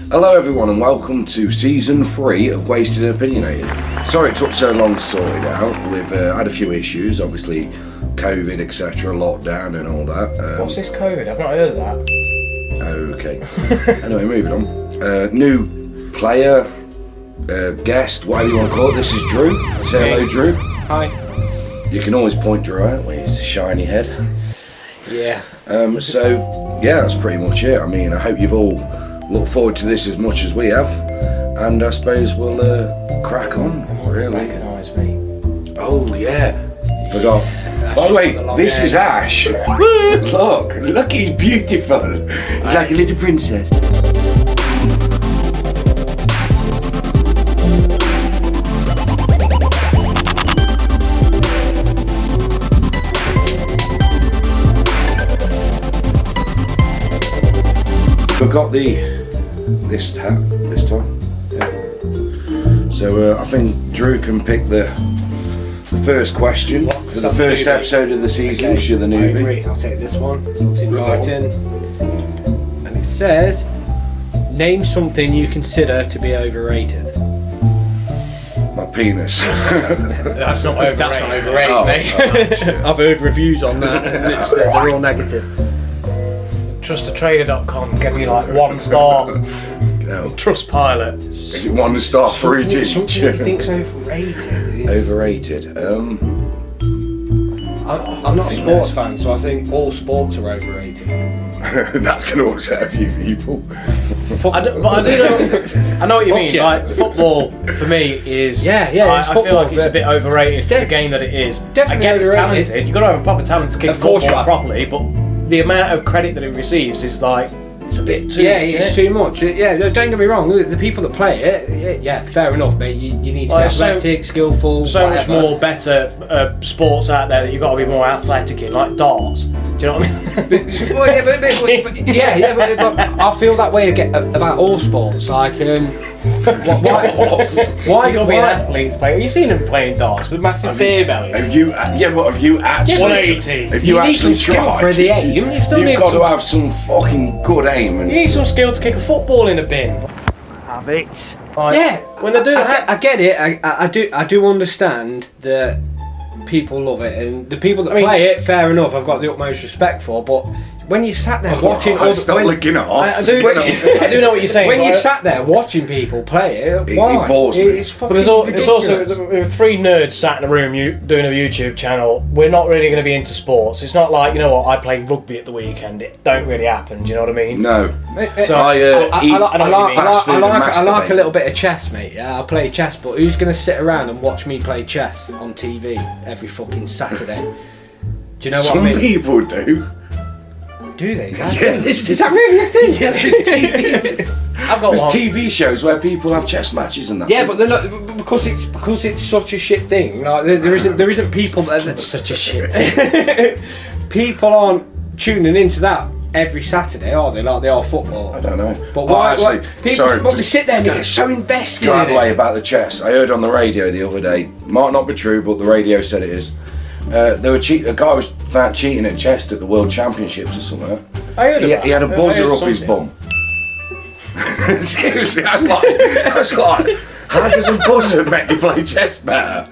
Hello everyone and welcome to season 3 of Wasted and Opinionated. Sorry it took so long to sort it out. We've had a few issues, obviously COVID, etc, lockdown and all that. What's this COVID? I've not heard of that. Okay. Anyway, moving on. New player, guest, whatever you want to call it. This is Drew. Say hello, Drew. Hi. You can always point Drew out with his shiny head. Yeah. So yeah, that's pretty much it. I mean, I hope you've all looked forward to this as much as we have, and I suppose we'll crack on. Really. Recognise me. Oh yeah, forgot. By the way, this is Ash. Look, he's beautiful. He's like a little princess. Forgot this hat this time. Yeah. So I think Drew can pick the first question for the first episode of the season. Okay. You're the newbie. I agree. I'll take this one. Looks inviting. And it says, name something you consider to be overrated. My penis. That's not overrated. That's not overrated, mate. I've heard reviews on that and they're all negative. Trustatrader.com gave me like 1 star. Trustpilot. Is it 1 star for each? Something you think's overrated. Overrated. I'm not a sports fan, so I think all sports are overrated. That's going to upset a few people. I know what you mean. Yeah. Like football for me is. Yeah. I feel like it's a bit overrated for the game that it is. Definitely I get it's overrated. talented. You've got to have a proper talent to kick football properly, but the amount of credit that it receives is like, it's a bit too much. It's too much. Yeah, don't get me wrong. The people that play it, yeah, fair enough, mate. You need to be athletic, skillful. So whatever. much more better sports out there that you've got to be more athletic in, like darts. Do you know what I mean? but I feel that way about all sports. Like, why you got to be an athlete to play? Have you seen them playing darts with massive beer bellies? Have you actually? 180. Have you actually tried? For the aim. You still You've need got to have some fucking good aim. You need some skill to kick a football in a bin. Have it. Like, Yeah, when they do that, I get it. I do understand that people love it, and the people that play it, fair enough. I've got the utmost respect for, but when you sat there watching, stop licking arse. I do know what you're saying. When you sat there watching people play it, why? It bores me. It's fucking There's also ridiculous. there are 3 nerds sat in a room doing a YouTube channel. We're not really going to be into sports. It's not like, you know what, I play rugby at the weekend. It don't really happen. Do you know what I mean? No. So I like a little bit of chess, mate. Yeah, I play chess, but who's going to sit around and watch me play chess on TV every fucking Saturday? Do you know what I mean? Some people do. Do they? Is that really a thing? Yeah, there's TV. I've got There's one. TV shows where people have chess matches and that. Yeah, but they're not, because it's such a shit thing. Like, there isn't people that It's such a shit thing. people aren't tuning into that every Saturday, are they? Like they are football. I don't know. But why? People sorry, sit there and get so invested. Go out of the in way it. about the chess. I heard on the radio the other day. Might not be true, but the radio said it is. A guy was found cheating at chess at the World Championships or something. I heard He had a buzzer up his bum. Seriously, I was like, how does a buzzer make you play chess better?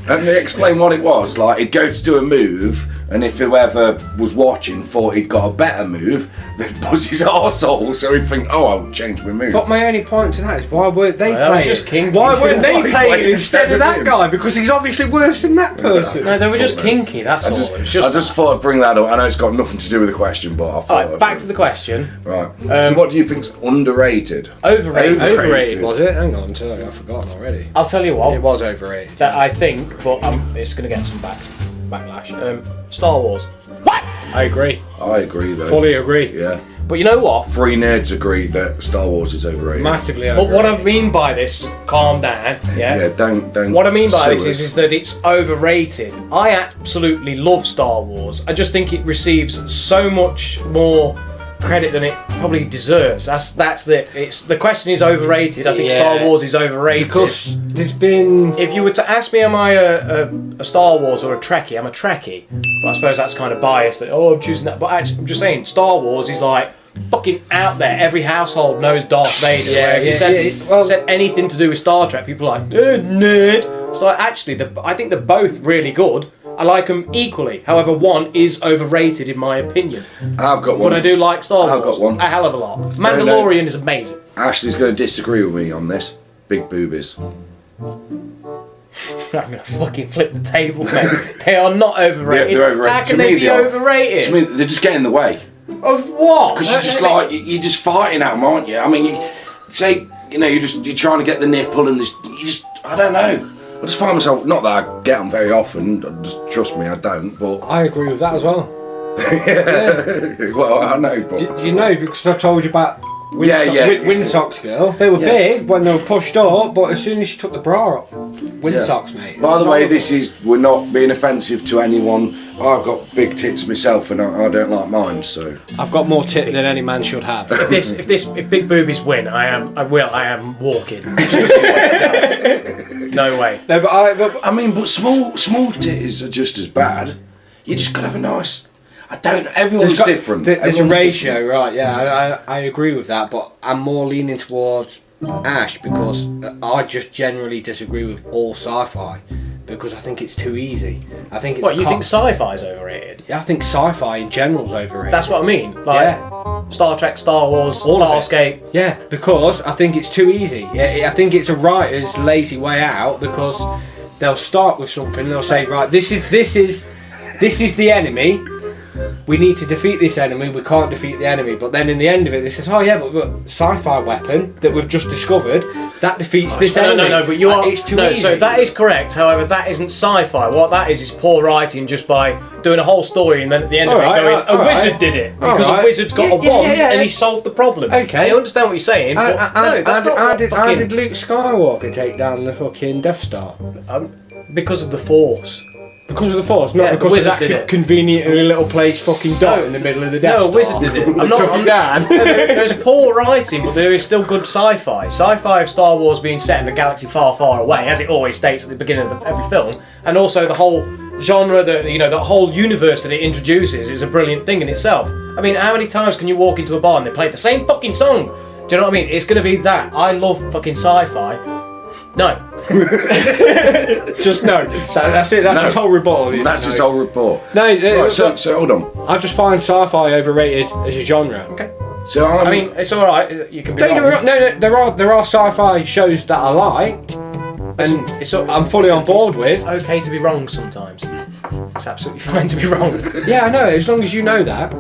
And they explained what it was. Like, he'd go to do a move, and if whoever was watching thought he'd got a better move, they'd buzz his arsehole, so he'd think, oh, I'll change my move. But my only point to that is, why weren't they playing? Just kinky. Why weren't they Why playing playing instead of that guy? Because he's obviously worse than that person. No, they were just kinky. That's all. It was I just thought I'd bring that up. I know it's got nothing to do with the question, but I thought. Alright, back to the question. Right. So what do you think's underrated? Overrated. Overrated, was it? Hang on, I've forgotten already. I'll tell you what. It was overrated. That I think, but it's going to get some backlash. Star Wars. What? I agree. I agree, though. Fully agree. Yeah. But you know what? 3 nerds agree that Star Wars is overrated. Massively But overrated. what I mean by this, calm down. Yeah, don't. What I mean by this sue us. is that it's overrated. I absolutely love Star Wars. I just think it receives so much more credit than it probably deserves. The question is overrated. I think Star Wars is overrated. Because there's been... If you were to ask me, am I a Star Wars or a Trekkie? I'm a Trekkie. But I suppose that's kind of biased. That I'm choosing that. But actually, I'm just saying, Star Wars is like fucking out there. Every household knows Darth Vader. Yeah, If you said anything to do with Star Trek, people are like, nerd. It's like, actually, I think they're both really good. I like them equally. However, one is overrated in my opinion. I've got one. But I do like Star Wars. I've got one. A hell of a lot. Mandalorian is amazing. Ashley's going to disagree with me on this. Big boobies. I'm going to fucking flip the table, mate. They are not overrated. They're overrated. How can they be overrated? To me, they just get in the way. Of what? Because you're just like, you're just fighting at them, aren't you? I mean, you're trying to get the nipple and I don't know. I just find myself, not that I get them very often, just trust me, I don't, but... I agree with that as well. Yeah. Well, I know, but... You know, because I've told you about Windsocks girl. They were big when they were pushed up, but as soon as she took the bra up, Windsocks, mate. By the way, we're not being offensive to anyone. I've got big tits myself and I don't like mine, so... I've got more tit than any man should have. If big boobies win, I am walking. No way. No, but small titties are just as bad. You just gotta have a nice... everyone's different. There's a ratio, different. Right, yeah, I agree with that, but I'm more leaning towards Ash because I just generally disagree with all sci-fi because I think it's too easy. I think it's... What, you think sci-fi's overrated? Yeah, I think sci-fi in general is overrated. That's what I mean. Like, Star Trek, Star Wars, Farscape. Yeah, because I think it's too easy. I think it's a writer's lazy way out because they'll start with something, they'll say, right, this is the enemy. We need to defeat this enemy, we can't defeat the enemy. But then in the end of it, they says, oh yeah, but sci-fi weapon that we've just discovered, that defeats this enemy. No, but it's too easy. So that is correct, however, that isn't sci-fi. What that is poor writing just by doing a whole story and then at the end of it going, a wizard did it. Because a wizard's got a wand and he solved the problem. Okay. I understand what you're saying, but how did Luke Skywalker take down the fucking Death Star? Because of the Force. Because of the Force, not because of that conveniently little place fucking dot in the middle of the Death Star. No, a wizard did it. There's poor writing, but there is still good sci-fi. Sci-fi of Star Wars being set in a galaxy far, far away, as it always states at the beginning of every film, and also the whole genre, the whole universe that it introduces is a brilliant thing in itself. I mean, how many times can you walk into a bar and they play the same fucking song? Do you know what I mean? It's going to be that. I love fucking sci-fi. No. Just no. That's it. That's his whole rebuttal. That's his whole report. No. Right, so hold on. I just find sci-fi overrated as a genre. Okay. So I mean, it's all right. You can be wrong. No. There are sci-fi shows that I like, and I'm fully on board with. It's okay to be wrong sometimes. It's absolutely fine to be wrong. Yeah, I know. As long as you know that.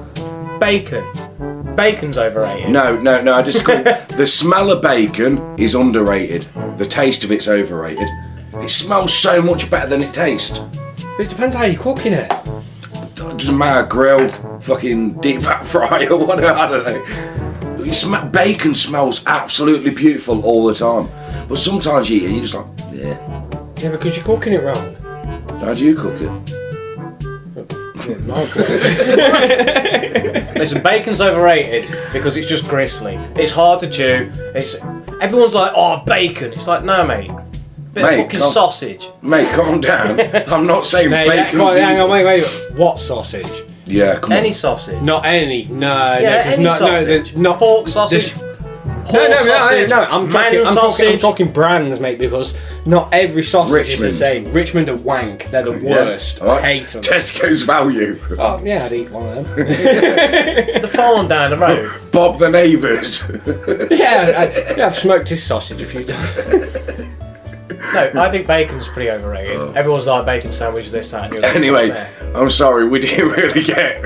Bacon's overrated. No, I disagree. The smell of bacon is underrated. The taste of it's overrated. It smells so much better than it tastes. It depends how you're cooking it. It doesn't matter, grill, fucking deep fat fry or whatever, I don't know. Bacon smells absolutely beautiful all the time. But sometimes you eat it, you're just like, yeah. Yeah, because you're cooking it wrong. How do you cook it? Listen, bacon's overrated because it's just gristly. It's hard to chew. Everyone's like, oh, bacon. It's like, no, mate. Bit of fucking sausage. Mate, calm down. I'm not saying bacon. Hang on, wait. What sausage? Yeah, come on. Any sausage. Not any. No. Any sausage. Not pork sausage. No, I'm talking brands, mate, because not every sausage is the same. Richmond are wank. They're the worst. Right. I hate them. Tesco's value. Oh, yeah, I'd eat one of them. The farm down the road. Bob the neighbours. I've smoked his sausage a few times. No, I think bacon's pretty overrated. Everyone's like bacon sandwich, this, that, and the other. Anyway, I'm sorry, we didn't really get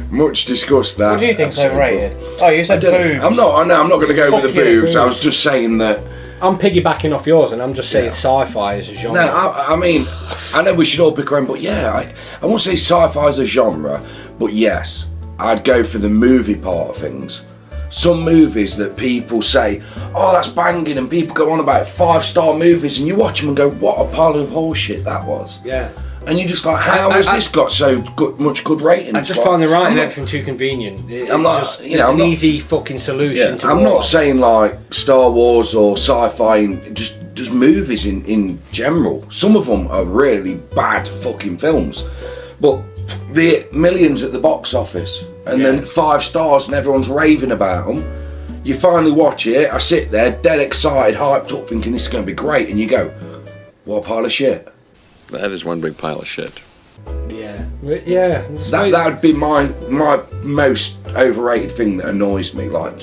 much discussed that. What do you think's overrated? Oh, you said boobs. I'm not going to go with the boobs. I was just saying that. I'm piggybacking off yours, and I'm just saying sci-fi as a genre. No, I mean, I know we should all pick our own, but I won't say sci-fi as a genre, but yes, I'd go for the movie part of things. Some movies that people say, oh, that's banging, and people go on about 5-star movies, and you watch them and go, what a pile of horseshit that was. Yeah. And you're just like, how has this got so much good ratings? I just find the writing everything too convenient. It's an easy fucking solution. I'm not saying like Star Wars or sci-fi, just movies in general. Some of them are really bad fucking films, but they hit millions at the box office, and then 5 stars, and everyone's raving about them. You finally watch it. I sit there, dead excited, hyped up, thinking this is going to be great, and you go, "What a pile of shit." That is one big pile of shit. Yeah. That would be my most overrated thing that annoys me. Like,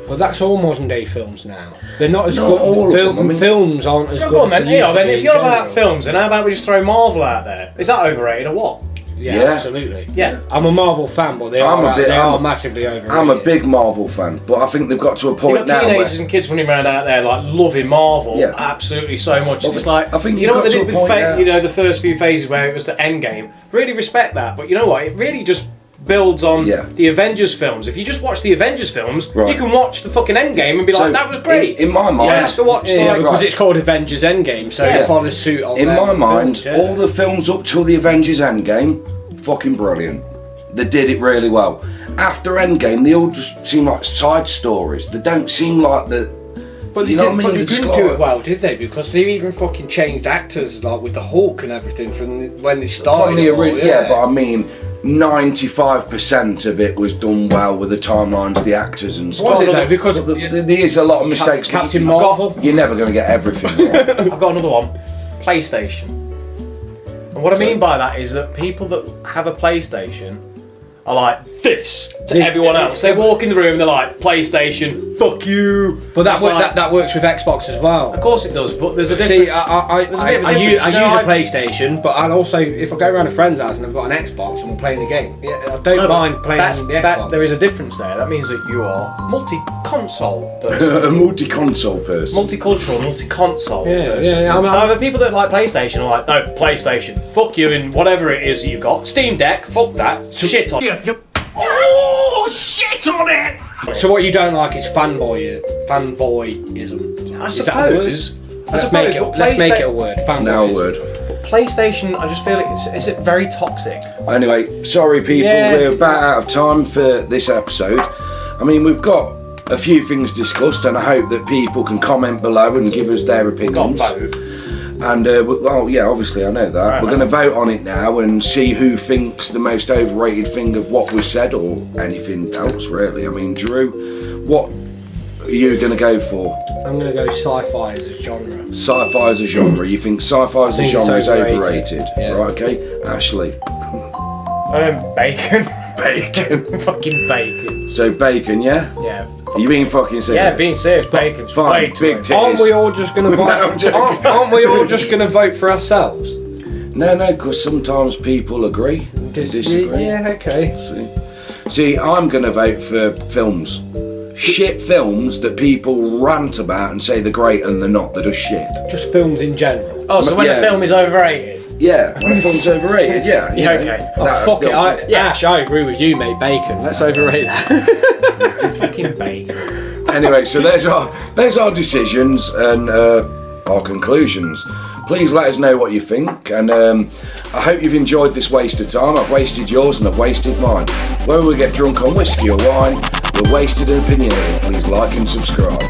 Well, that's all modern day films now. They're not as Not good. all of them, I mean- Films aren't as Yeah, good. go on, as man. they used Yeah, to then be if in you're about general. films, then how about we just throw Marvel out there? Is that overrated or what? Yeah, Yeah. absolutely. Yeah. I'm a Marvel fan, but they are massively overrated. I'm a big Marvel fan, but I think they've got to a You've point got now where teenagers and kids running around out there like loving Marvel absolutely so much. Well, It's like, I think you know you've what they got did to a with point now- you know, the first few phases where it was to Endgame. Really respect that, but you know what? It really just builds on the Avengers films. If you just watch the Avengers films, Right. you can watch the fucking Endgame and be So, like, that was great. in my mind- you don't have to watch like because it's called Avengers Endgame, so Yeah. it follows suit on in their my mind, films, yeah. all the films up till the Avengers Endgame, fucking brilliant. They did it really well. After Endgame, they all just seem like side stories. They don't seem like the. But you they, know what I mean? but they They're just didn't do like- it well, did they? Because they even fucking changed actors, like with the Hulk and everything, from when they started. From the it all, yeah, but I mean, 95% of it was done well with the timelines, the actors, and stuff. Was it though? Because There is a lot of mistakes. but Captain you- Marvel. You're never going to get everything right. I've got another one. PlayStation. And what I mean by that is that people that have a PlayStation are like this to everyone else. They walk in the room and they're like, PlayStation, fuck you. But It's like- that works with Xbox as well. Of course it does, but there's a difference. See, I There's a bit of a use difference, you know, a PlayStation, but I'll also, if I go around a friend's house and I've got an Xbox and we're playing a game, yeah, I don't No, but mind playing on the Xbox. there is a difference there. That means that you are multi-console person. A multi-console person. Multicultural, multi-console Yeah, person. yeah, I'm- However, people that like PlayStation are like, no, PlayStation, fuck you and whatever it is that you got. Steam Deck, fuck that, shit on it. Oh, shit on it! So what you don't like is fanboyism. I Is that a word? suppose. Let's make it a word. It's now a Fanboyism. word. PlayStation, I just feel it's very toxic. Anyway, sorry people, Yeah. we're about out of time for this episode. I mean, we've got a few things discussed, and I hope that people can comment below and give us their Got opinions. vote. And well, yeah, obviously I know that. Right, We're going to vote on it now and see who thinks the most overrated thing of what was said, or anything else really. I mean, Drew, what are you going to go for? I'm going to go sci-fi as a genre. Sci-fi as a genre. You think sci-fi as a think it's genre is overrated. overrated? Yeah. Right, okay. Ashley. Bacon. Bacon. Fucking bacon. So bacon, yeah? Yeah. Are you being fucking serious? Yeah, being serious, bacon's Fine, way too big much. tip. Aren't we all just going to vote? I'm joking. aren't we all just going to vote for ourselves? No, because sometimes people agree, disagree. Yeah, okay. See, I'm going to vote for films. Shit films that people rant about and say they're great and they're not, they're just shit. Just films in general. Oh, so when Yeah. a film is overrated? Yeah, when a film's overrated, yeah. you Yeah, know, okay. Oh, that's fuck the- it. Ash, I agree with you, mate. Bacon. Let's overrate that. Fucking bacon. Anyway, so there's our decisions and our conclusions. Please let us know what you think, and I hope you've enjoyed this wasted time. I've wasted yours and I've wasted mine. Whether we get drunk on whiskey or wine, we're wasted and opinionated. Please like and subscribe.